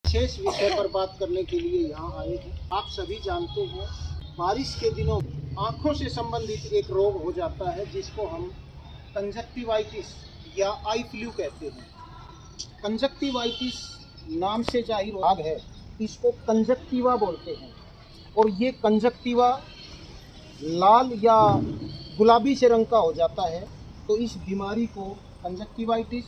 विशेष विषय पर बात करने के लिए यहाँ आए हैं। आप सभी जानते हैं बारिश के दिनों में आँखों से संबंधित एक रोग हो जाता है जिसको हम कंजक्टिवाइटिस या आई फ्लू कहते हैं। कंजक्टिवाइटिस नाम से जाहिर भाग है, इसको कंजक्टिवा बोलते हैं और ये कंजक्टिवा लाल या गुलाबी से रंग का हो जाता है। तो इस बीमारी को कंजक्टिवाइटिस,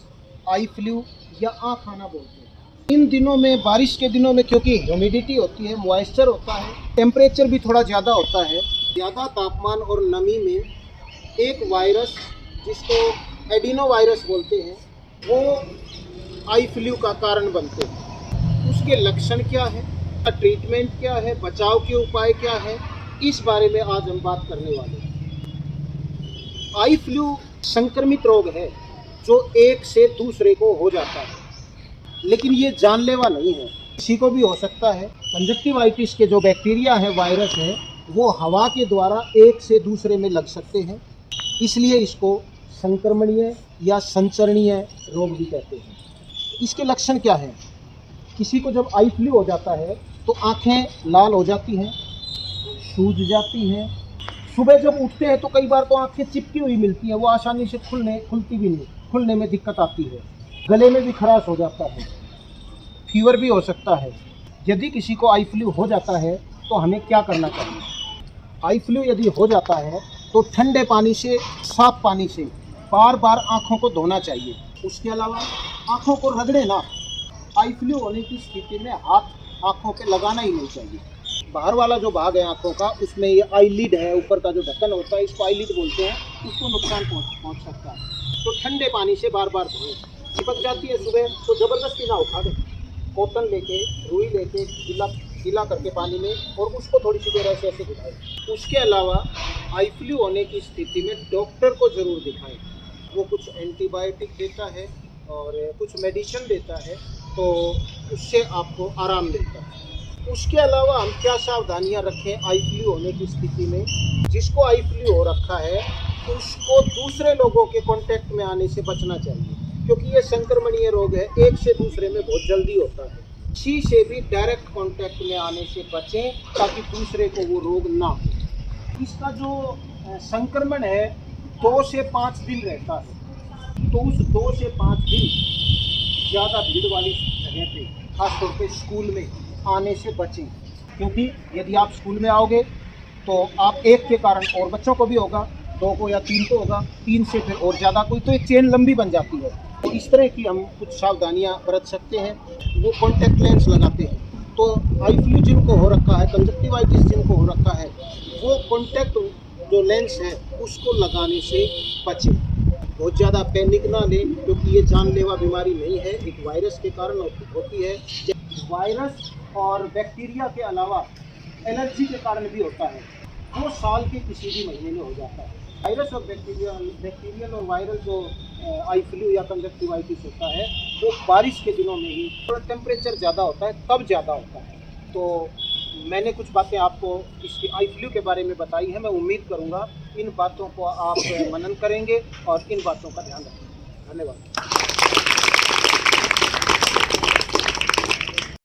आई फ्लू या आँख आना बोलते हैं। इन दिनों में, बारिश के दिनों में, क्योंकि ह्यूमिडिटी होती है, मॉइस्चर होता है, टेम्परेचर भी थोड़ा ज़्यादा होता है, ज़्यादा तापमान और नमी में एक वायरस जिसको एडिनो वायरस बोलते हैं वो आई फ्लू का कारण बनते हैं। उसके लक्षण क्या है, ट्रीटमेंट क्या है, बचाव के उपाय क्या है, इस बारे में आज हम बात करने वाले हैं। आई फ्लू संक्रमित रोग है जो एक से दूसरे को हो जाता है, लेकिन ये जानलेवा नहीं है, किसी को भी हो सकता है। कंजक्टिवाइटिस के जो बैक्टीरिया है, वायरस है, वो हवा के द्वारा एक से दूसरे में लग सकते हैं, इसलिए इसको संक्रमणीय या संचरणीय रोग भी कहते हैं। इसके लक्षण क्या है? किसी को जब आई फ्लू हो जाता है तो आँखें लाल हो जाती हैं, सूज जाती हैं, सुबह जब उठते हैं तो कई बार तो आँखें चिपकी हुई मिलती हैं, वो आसानी से खुलती भी नहीं, खुलने में दिक्कत आती है, गले में भी खराश हो जाता है, फीवर भी हो सकता है। यदि किसी को आई फ्लू हो जाता है तो हमें क्या करना चाहिए? आई फ्लू यदि हो जाता है तो ठंडे पानी से, साफ पानी से बार बार आँखों को धोना चाहिए। उसके अलावा आँखों को रगड़े ना। आई फ्लू होने की स्थिति में हाथ आँखों पे लगाना ही नहीं चाहिए। बाहर वाला जो भाग है आँखों का, उसमें ये आईलिड है, ऊपर का जो ढक्कन होता है, इसको आईलिड बोलते हैं, उसको नुकसान पहुँच सकता है। तो ठंडे पानी से बार बार धोएं। चिपक जाती है सुबह तो ज़बरदस्ती ना उठा दें, कॉटन लेके, रुई लेके गीला करके पानी में, और उसको थोड़ी सी देर ऐसे दिखाएं। उसके अलावा आई फ्लू होने की स्थिति में डॉक्टर को ज़रूर दिखाएं। वो कुछ एंटीबायोटिक देता है और कुछ मेडिसिन देता है, तो उससे आपको आराम मिलता है। उसके अलावा हम क्या सावधानियां रखें आई फ्लू होने की स्थिति में? जिसको आई फ्लू हो रखा है उसको दूसरे लोगों के कांटेक्ट में आने से बचना चाहिए, क्योंकि ये संक्रमणीय रोग है, एक से दूसरे में बहुत जल्दी होता है। किसी से भी डायरेक्ट कांटेक्ट में आने से बचें ताकि दूसरे को वो रोग ना हो। इसका जो संक्रमण है 2 से 5 दिन रहता है, तो उस 2 से 5 दिन ज़्यादा भीड़ वाली जगह पे, खासतौर पे स्कूल में आने से बचें, क्योंकि यदि आप स्कूल में आओगे तो आप एक के कारण और बच्चों को भी होगा, 2 को या 3 को होगा, 3 से फिर और ज़्यादा कोई, तो एक चेन लंबी बन जाती है। तो इस तरह की हम कुछ सावधानियां बरत सकते हैं। वो कॉन्टैक्ट लेंस लगाते हैं, तो आई फ्लू जिनको हो रखा है, कंजक्टिवाइटिस जिनको हो रखा है, वो कॉन्टैक्ट जो लेंस है उसको लगाने से बचें। बहुत ज़्यादा पैनिक ना लें, क्योंकि ये जानलेवा बीमारी नहीं है, एक वायरस के कारण होती है। वायरस और बैक्टीरिया के अलावा एलर्जी के कारण भी होता है, वो साल के किसी भी महीने में हो जाता है। वायरस और बैक्टीरियल और वायरल जो आई फ्लू या कंजक्टिवाइटिस होता है वो बारिश के दिनों में ही, थोड़ा टेम्परेचर ज़्यादा होता है तब ज़्यादा होता है। तो मैंने कुछ बातें आपको इसकी आई फ्लू के बारे में बताई हैं। मैं उम्मीद करूँगा इन बातों को आप मनन करेंगे और इन बातों का ध्यान रखेंगे। धन्यवाद।